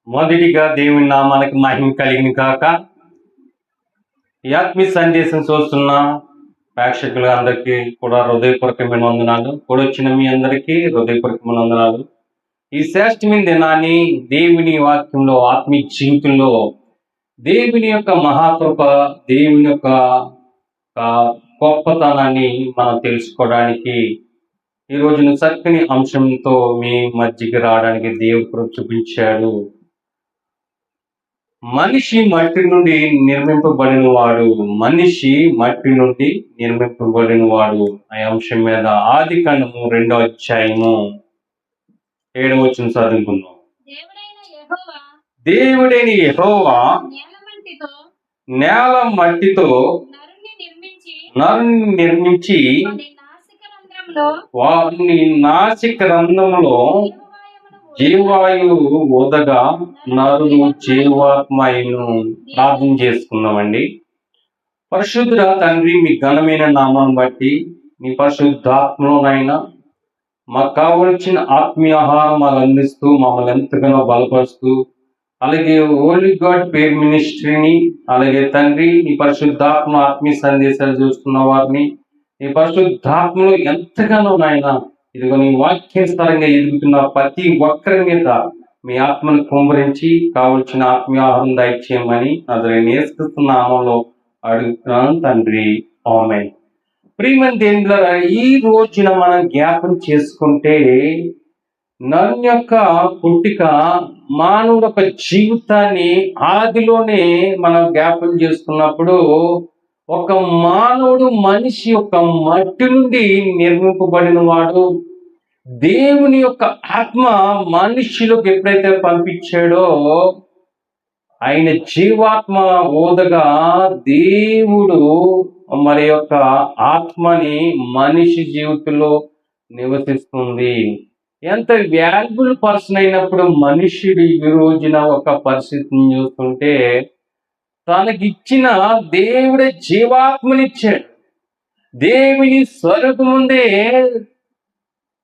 మొదటిగా దేవుని నామానికి మహిమ కలిగిన కాక ఈ ఆత్మీయ సందేశం చూస్తున్న ప్రేక్షకులు అందరికీ కూడా హృదయపూర్వకమైన వందనాలు. కూడా వచ్చిన మీ అందరికీ హృదయపూర్వకమైన వందనాలు. ఈ శ్రేష్టమైన దినాన్ని దేవుని వాక్యంలో ఆత్మీయ జీవితంలో దేవుని యొక్క మహాకృప, దేవుని యొక్క గొప్పతనాన్ని మనం తెలుసుకోవడానికి ఈ రోజున చక్కని అంశంతో మీ మధ్యకి రావడానికి దేవుడు కృప చూపించాడు. మనిషి మట్టి నుండి నిర్మింపబడిన వాడు, మనిషి మట్టి నుండి నిర్మింపబడిన వాడు. ఆ అంశం మీద ఆదికాండము 2వ అధ్యాయము 7వ వచనం చదువుకుందాం. దేవుడైన యెహోవా నేల మట్టితో నరుని నిర్మించి వారిని నాసిక రంధ్రములో జీవాయువు ఊదగా నరుడు జీవాత్మను ప్రార్థన చేసుకున్నామండి. పరిశుద్ధ తండ్రి, మీ ఘనమైన నామాన్ని బట్టి మీ పరిశుద్ధాత్మలోనైనా మాకు కావలసిన ఆత్మీయ ఆహారం మాకు అందిస్తూ మమ్మల్ని ఎంతగానో బలపరుస్తూ, అలాగే ఓన్లీ గాడ్ పేర్ మినిస్ట్రీని, అలాగే తండ్రి మీ పరిశుద్ధాత్మ ఆత్మీయ సందేశాలు చూస్తున్న వారిని ఈ పరిశుద్ధాత్మలో ఎంతగానో నాయన ఇదిగో నీ వాక్యానుసారంగా ఎదుగుతున్న ప్రతి ఒక్కరి మీద మీ ఆత్మను కుమ్మరించి కావలసిన ఆత్మీయ ఆహారం దయచేయమని నజరేయుడైన యేసుక్రీస్తు నామములో అడుగుతున్నాను తండ్రి, ఆమేన్. ప్రియమైన దేవులారా, ఈ రోజున మనం జ్ఞాపం చేసుకుంటే నరుని యొక్క పుట్టిక, మానవుడు యొక్క జీవితాన్ని ఆదిలోనే మనం జ్ఞాపం చేసుకున్నప్పుడు ఒక మానవుడు, మనిషి యొక్క మట్టి నుండి నిర్మింపబడిన వాడు. దేవుని యొక్క ఆత్మ మనిషిలోకి ఎప్పుడైతే పంపించాడో ఆయన జీవాత్మ ఊదగా దేవుడు మరి యొక్క ఆత్మని మనిషి జీవితంలో నివసిస్తుంది. ఎంత వాల్యుబుల్ పర్సన్ అయినప్పుడు మనుష్యుడు ఈ రోజున ఒక పరిస్థితిని చూస్తుంటే తనకిచ్చిన దేవుడే జీవాత్మనిచ్చాడు. దేవుని స్వరూపం ముందే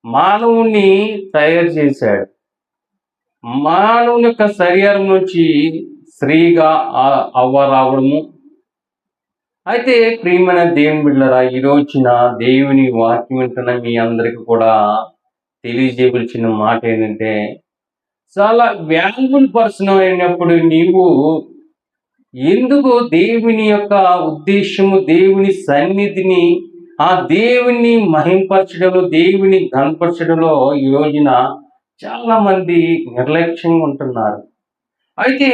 మానవుని తయారు చేశాడు. మానవుని యొక్క శరీరం నుంచి స్త్రీగా అవ్వ రావడము. అయితే ప్రియమైన దేవుని బిడ్డలారా, ఈ రోజున దేవుని వాక్యం వింటున్న మీ అందరికి కూడా తెలియజేయవలసిన మాట ఏంటంటే, చాలా వాల్యుబుల్ పర్సన్ అయినప్పుడు నీవు ఎందుకు దేవుని యొక్క ఉద్దేశము, దేవుని సన్నిధిని, ఆ దేవుని మహింపరచడంలో, దేవుని కనపరచడంలో ఈ రోజున చాలా మంది నిర్లక్ష్యంగా ఉంటున్నారు. అయితే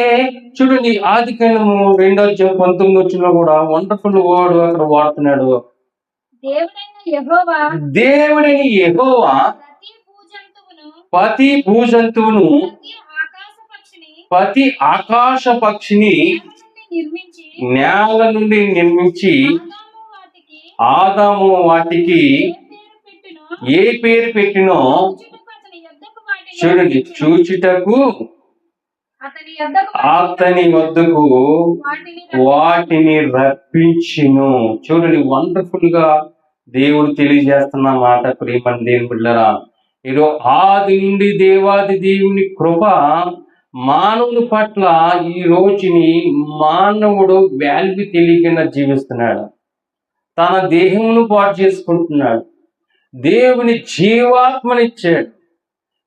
చూడండి, ఆదికాండము 2వ అధ్యాయం 19వ వచనంలో కూడా వండర్ఫుల్ వర్డ్ అక్కడ వాడుతున్నాడు. దేవుడైన యెహోవా ప్రతి భూజంతువును, ప్రతి ఆకాశ పక్షిని నేల నుండి నిర్మించి ఆదాము వాటికి ఏ పేరు పెట్టినో చూడండి, చూచుటకు అతని వద్దకు వాటిని రప్పించును. చూడండి, వండర్ఫుల్ గా దేవుడు తెలియజేస్తున్న మాట. ప్రియమైన దేవుని బిడ్డలారా, ఈరోజు ఆది నుండి దేవాది దేవుని కృప మానవుని పట్ల ఈ రోజుని మానవుడు వాల్యూ తెలియకుండా జీవిస్తున్నాడు. తన దేహమును పాటు చేసుకుంటున్నాడు. దేవుని జీవాత్మనిచ్చాడు.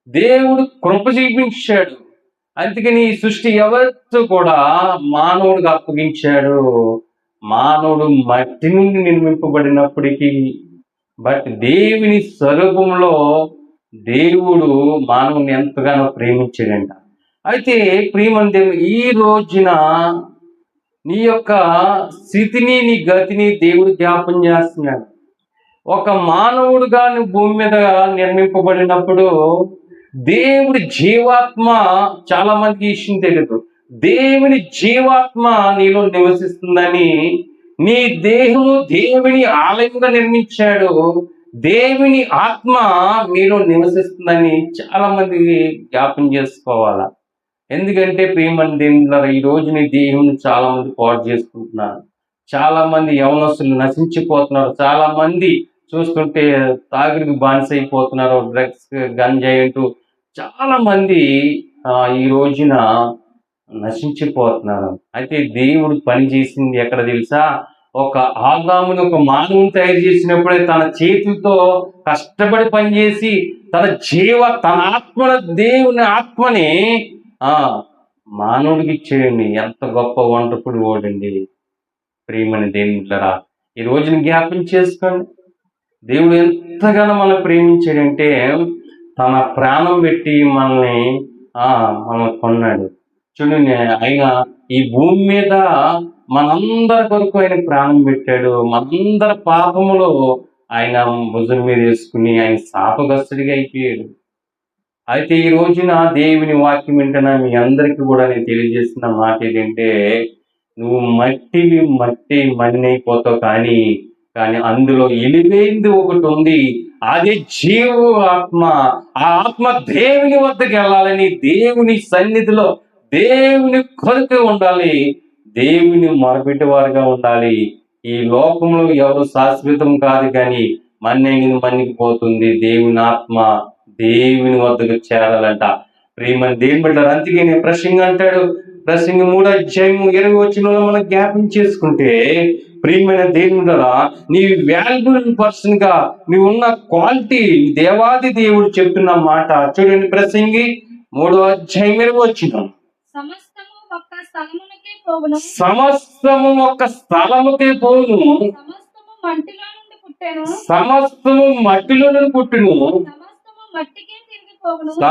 దేవుడు కృప చూపించాడు. అందుకని ఈ సృష్టి ఎవరితో కూడా మానవుడికి అప్పగించాడు. మానవుడు మట్టి నుండి నిర్మింపబడినప్పటికీ బట్ దేవుని స్వరూపంలో దేవుడు మానవుని ఎంతగానో ప్రేమించాడంట. అయితే ప్రియమైన దేవుడు, ఈ రోజున నీ యొక్క స్థితిని, నీ గతిని దేవుడు జ్ఞాపం చేస్తున్నాడు. ఒక మానవుడుగా నువ్వు భూమి మీద నిర్మింపబడినప్పుడు దేవుడి జీవాత్మ, చాలా మందికి విషయం తెలియదు, దేవుని జీవాత్మ నీలో నివసిస్తుందని. నీ దేహము దేవుని ఆలయంగా నిర్మించాడు. దేవుని ఆత్మ మీలో నివసిస్తుందని చాలా మంది జ్ఞాపం చేసుకోవాలా. ఎందుకంటే ప్రియమైన దేవుని ఈ రోజు నీ దేవుని చాలా మంది పాడు చేసుకుంటున్నారు. చాలా మంది యవనస్తులు నశించిపోతున్నారు. చాలా మంది చూస్తుంటే తాగుడికి బానిస అయిపోతున్నారు. డ్రగ్స్, గంజాయి అంటూ చాలా మంది ఈ రోజున నశించిపోతున్నారు. అయితే దేవుడు పని చేసింది ఎక్కడ తెలుసా? ఒక ఆదాముని, ఒక మానవుని తయారు చేసినప్పుడే తన చేతులతో కష్టపడి పనిచేసి తన దేవుని ఆత్మని ఆ మానవుడికి ఇచ్చేయండి. ఎంత గొప్ప వండర్ఫుల్ ఓడండి ప్రియమైన దేవునిట్లరా. ఈ రోజుని జ్ఞాపకం చేసుకోండి. దేవుడు ఎంతగానో మనం ప్రేమించాడంటే తన ప్రాణం పెట్టి మనం కొన్నాడు. చూడండి, ఆయన ఈ భూమి మీద మనందరి కొరకు ఆయన ప్రాణం పెట్టాడు. మనందరి పాపములో ఆయన భుజం మీద వేసుకుని ఆయన శాపగ్రస్తుడిగా అయిపోయాడు. అయితే ఈ రోజున దేవుని వాక్యం వింటున్న మీ అందరికీ కూడా నేను తెలియజేస్తున్న మాట ఏంటంటే, నువ్వు మట్టి మన్నైపోతావు, కానీ అందులో ఎలివేంది ఒకటి ఉంది. అదే జీవ ఆత్మ. ఆ ఆత్మ దేవుని వద్దకు వెళ్ళాలని, దేవుని సన్నిధిలో దేవుని కొరకు ఉండాలి, దేవుని మొరపెట్టేవారుగా ఉండాలి. ఈ లోకంలో ఎవరు శాశ్వతం కాదు, కానీ మన్నిపోతుంది. దేవుని ఆత్మ దేవుని వద్దకు చేరాలంట. ప్రియమైన దేవుని బిడ్డలారా, అందుకే నేను ప్రసంగి 3:20 మనం జ్ఞాపం చేసుకుంటే, ప్రియమైన దేవుని బిడ్డలారా, నీ వాల్యుబుల్ పర్సన్ గా నీవు ఉన్న క్వాలిటీ దేవాది దేవుడు చెప్తున్న మాట చూడండి. ప్రసంగి 3:20 సమస్తము ఒక్క స్థలమునకే పోవును, సమస్తము మట్టిలో నుండి పుట్టెను,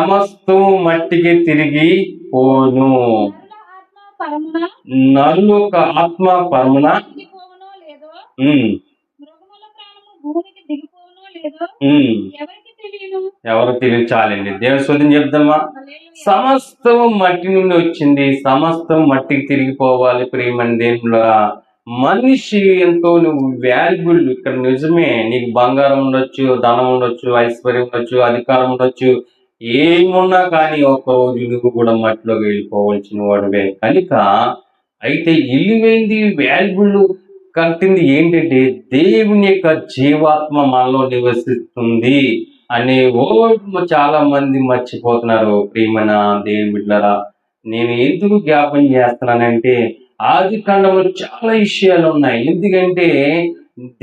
సమస్తము మట్టికే తిరిగి పోను. నరుల ఆత్మ పరమున ఎవరు తెలియదు. చాలండి, దేవుని స్తుతిని చెప్దామా? సమస్తము మట్టి నుండి వచ్చింది, సమస్తం మట్టికి తిరిగిపోవాలి. ప్రియమైన దేవునిలా, మనిషి ఎంతో నువ్వు వాల్యుబుల్. ఇక్కడ నిజమే, నీకు బంగారం ఉండొచ్చు, ధనం ఉండొచ్చు, ఐశ్వర్యం ఉండొచ్చు, అధికారం ఉండొచ్చు, ఏమున్నా కానీ ఒక రోజు నువ్వు కూడా మట్టిలోకి వెళ్ళిపోవలసిన వాడివే కనుక. అయితే ఇల్లువైంది వాల్యుబుల్ కట్టింది ఏంటంటే, దేవుని యొక్క జీవాత్మ మనలో నివసిస్తుంది అనే చాలా మంది మర్చిపోతున్నారు. ప్రియమైన దేవుని బిడ్డలారా, నేను ఎందుకు జ్ఞాపం చేస్తున్నానంటే, ఆది కాండంలో చాలా విషయాలు ఉన్నాయి. ఎందుకంటే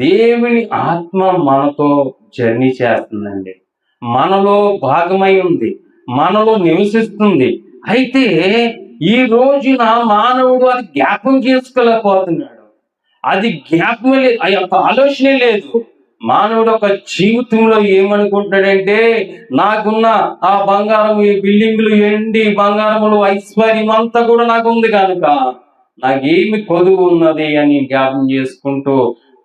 దేవుని ఆత్మ మనతో జర్నీ చేస్తుందండి, మనలో భాగమై ఉంది, మనలో నివసిస్తుంది. అయితే ఈ రోజున మానవుడు అది జ్ఞాపం చేసుకోలేకపోతున్నాడు. అది జ్ఞాపమే లేదు, ఆ యొక్క ఆలోచనే లేదు. మానవుడు ఒక జీవితంలో ఏమనుకుంటాడంటే, నాకున్న ఆ బంగారం, ఈ బిల్డింగ్లు, ఎండి బంగారములు, ఐశ్వర్యం అంతా కూడా నాకు ఉంది కనుక నాకేమి కొదువు ఉన్నది అని జ్ఞాపం చేసుకుంటూ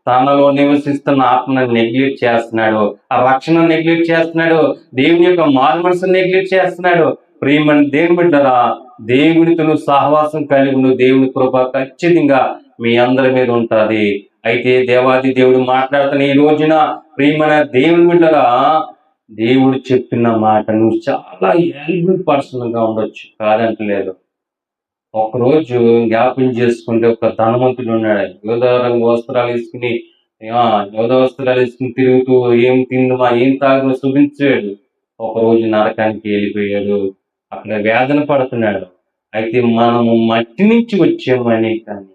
తనలో నివసిస్తున్న ఆత్మను నెగ్లెక్ట్ చేస్తున్నాడు, ఆ రక్షణ నెగ్లెక్ట్ చేస్తున్నాడు, దేవుని యొక్క మారుమనసును నెగ్లెక్ట్ చేస్తున్నాడు. ప్రియమైన దేవుని బిడ్డలారా, దేవునితో సహవాసం కలిగి ఉన్న దేవుని కృప ఖచ్చితంగా మీ అందరి మీద ఉంటుంది. అయితే దేవాది దేవుడు మాట్లాడుతున్న ఈ రోజున ప్రియమైన దేవుని బిడ్డలారా, దేవుడు చెప్తున్న మాట నువ్వు చాలా వాల్యుబుల్ పర్సన్ గా ఉండొచ్చు, కాదంటలేదు. ఒకరోజు జ్ఞాపం చేసుకుంటే, ఒక ధనవంతుడు ఉన్నాడు. యోధ వస్త్రాలు వేసుకుని తిరుగుతూ ఏం తిందుమా ఏం తాగుమా చూపించాడు. ఒకరోజు నరకానికి వెళ్ళిపోయాడు, అక్కడ వేదన పడుతున్నాడు. అయితే మనము మట్టి నుంచి వచ్చామని కానీ,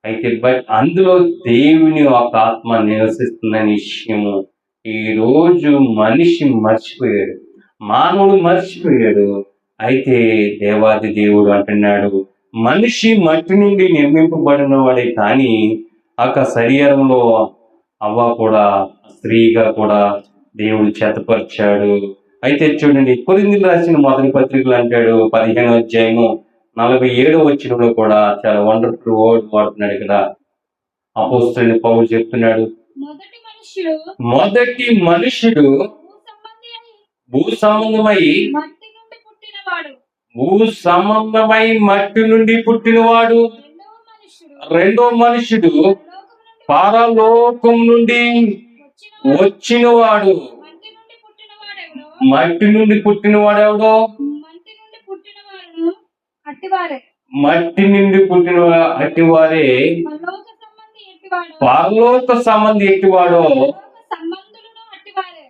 అయితే అందులో దేవుని ఒక ఆత్మ నివసిస్తుందనే విషయము ఈ రోజు మనిషి మర్చిపోయాడు, మానవుడు మర్చిపోయాడు. అయితే దేవాది దేవుడు అంటున్నాడు, మనిషి మట్టి నుండి నిర్మింపబడిన వాడే, కానీ ఒక శరీరంలో అవ్వ కూడా స్త్రీగా కూడా దేవుడు చేతపరిచాడు. అయితే చూడండి, కొరింథీయులకు రాసిన మొదటి పత్రికలు అంటాడు 15:47 కూడా చాలా వండర్ఫుల్ వర్డ్ వాడుతున్నాడు. ఇక్కడ అపోస్తలుడైన పౌలు చెప్తున్నాడు, మొదటి మనుషుడు భూ సంబంధమై మట్టి నుండి పుట్టినవాడు, రెండో మనుషుడు పరలోకం నుండి వచ్చినవాడు. మట్టి నుండి పుట్టినవాడెవడో? మట్టి నుండి పుట్టిన అట్టివారే పరలోక సంబంధి ఎట్టివాడో,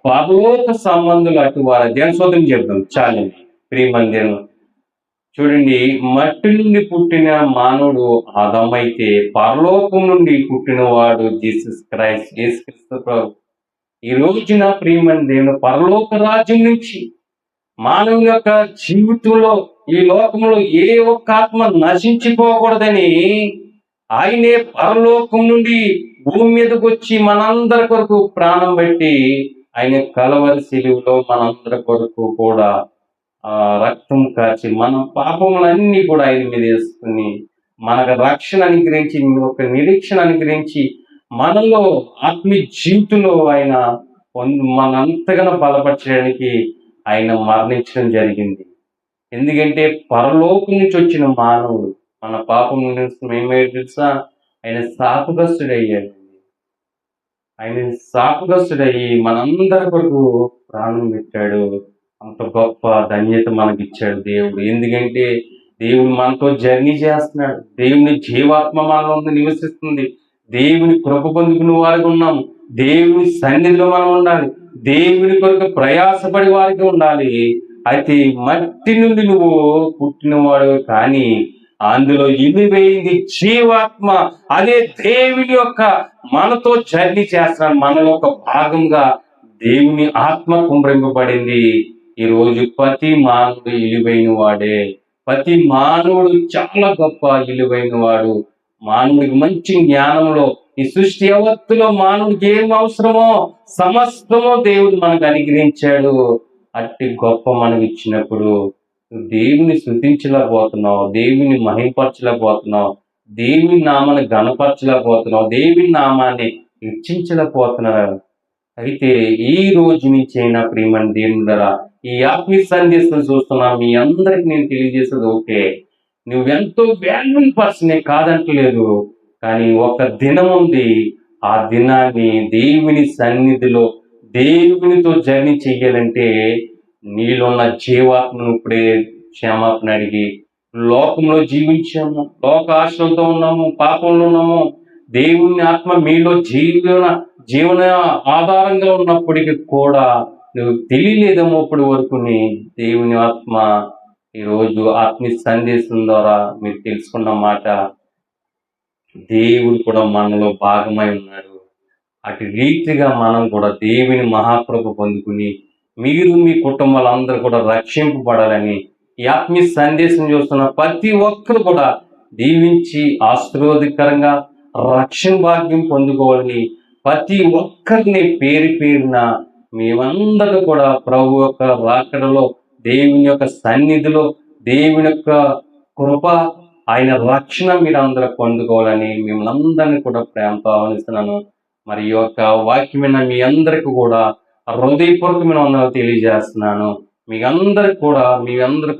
పరలోక సంబంధులు అట్టివారే. దేని సోదం చెప్తాం చాలండి. ప్రియమందిరం చూడండి, మట్టి నుండి పుట్టిన మానవుడు ఆదాము అయితే పరలోకం నుండి పుట్టిన వాడు జీసస్ క్రైస్ట్, యేసుక్రీస్తు ప్రభు. ఈ రోజున ప్రియమైన దేవుని పరలోక రాజ్యం నుంచి మానవుని యొక్క జీవితంలో ఈ లోకంలో ఏ ఒక్క ఆత్మ నశించిపోకూడదని ఆయనే పరలోకం నుండి భూమి మీదకి వచ్చి మనందరి కొరకు ప్రాణం పెట్టి ఆయన కలవరి శిలువలో మనందరి కొరకు కూడా రక్తం కాచి మన పాపములన్నీ కూడా ఆయన మీద వేసుకుని మనకు రక్షణ అనుగ్రహించి ఒక నిరీక్షణ అనుగ్రహించి మనలో ఆత్మీయ జీవితంలో ఆయన మనంతగానో బలపరచడానికి ఆయన మరణించడం జరిగింది. ఎందుకంటే పరలోకం నుంచి వచ్చిన మానవుడు మన పాపం ఏమే తెలుసా, ఆయన శాపగ్రస్తుడయ్యాడు. ఆయన శాపగ్రస్తుడయ్యి మనందరి కొరకు ప్రాణం పెట్టాడు. అంత గొప్ప ధన్యత మనకి ఇచ్చాడు దేవుడు. ఎందుకంటే దేవుడు మనతో జర్నీ చేస్తున్నాడు. దేవుని జీవాత్మ మనలో నివసిస్తుంది. దేవుని కృప పొందుకున్న వారికి ఉన్నాము. దేవుని సన్నిధిలో మనం ఉండాలి. దేవుని కొరకు ప్రయాసపడి వారికి ఉండాలి. అయితే మట్టి నుండి నువ్వు పుట్టినవాడు, కానీ అందులో ఇమివేయింది జీవాత్మ. అదే దేవుని యొక్క మనతో జర్నీ చేస్తున్నాడు. మనలో ఒక భాగంగా దేవుని ఆత్మ కుమ్రింపబడింది. ఈ రోజు ప్రతి మానవుడు ఇలువైన వాడే. ప్రతి మానవుడు చాలా గొప్ప ఇలువైన వాడు. మానవుడికి మంచి జ్ఞానంలో ఈ సృష్టి యావత్తులో మానవుడికి ఏం అవసరమో సమస్తమో దేవుడు మనకు అనుగ్రహించాడు. అట్టి గొప్ప మనకు ఇచ్చినప్పుడు దేవుని స్తుతించలేకపోతున్నావు, దేవుని మహిమపరచలేకపోతున్నావు, దేవుని నామాన్ని గణపరచలేకపోతున్నావు, దేవుని నామాన్ని హెచ్చించలేకపోతున్నారు. అయితే ఈ రోజు నుంచి అయినా ప్రియమైన దేవుని ద్వారా ఈ ఆత్మీయ సందేశం చూస్తున్నా మీ అందరికి నేను తెలియజేసేది ఓకే, నువ్వెంతో వాల్యుబుల్ పర్సనే కాదంటలేదు, కానీ ఒక దినం ఉంది. ఆ దినాన్ని దేవుని సన్నిధిలో దేవునితో జర్నీ చెయ్యాలంటే నీలో ఉన్న జీవాత్మను ఇప్పుడే క్షమాపణ అడిగి, లోకంలో జీవించాము, లోక ఆశలతో ఉన్నాము, పాపంలో ఉన్నాము. దేవుని ఆత్మ మీలో జీవన ఆధారంగా ఉన్నప్పటికీ కూడా నువ్వు తెలియలేదేమో ఇప్పటి వరకు. దేవుని ఆత్మ ఈరోజు ఆత్మీయ సందేశం ద్వారా మీరు తెలుసుకున్న మాట, దేవుడు కూడా మనలో భాగమై ఉన్నాడు. అటు రీతిగా మనం కూడా దేవుని మహాకృప పొందుకుని మీరు మీ కుటుంబాలందరూ కూడా రక్షింపబడాలని ఈ ఆత్మీయ సందేశం చూస్తున్న ప్రతి ఒక్కరు కూడా దీవించి ఆశీర్వాదకరంగా రక్షణ భాగ్యం పొందుకోవాలని ప్రతి ఒక్కరిని పేరు పేరున మేమందరూ కూడా ప్రభు యొక్క రాకడలో దేవుని యొక్క సన్నిధిలో దేవుని యొక్క కృప ఆయన రక్షణ మీరు అందరూ పొందుకోవాలని మిమ్మల్ని అందరినీ కూడా ప్రేమతో ఆహ్వానిస్తున్నాను. మరి ఈ యొక్క వాక్యమైన మీ అందరికీ కూడా హృదయపూర్వకమైన వందనాలు తెలియజేస్తున్నాను. మీ అందరి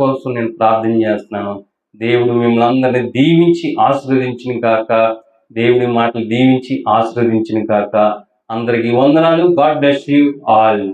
కోసం నేను ప్రార్థన చేస్తున్నాను. దేవుడు మిమ్మల్ని అందరినీ దీవించి ఆశీర్వదించిన కాక, దేవుని మాటలు దీవించి ఆశీర్వదించిన కాక. అందరికీ వందనాలు. God bless you all.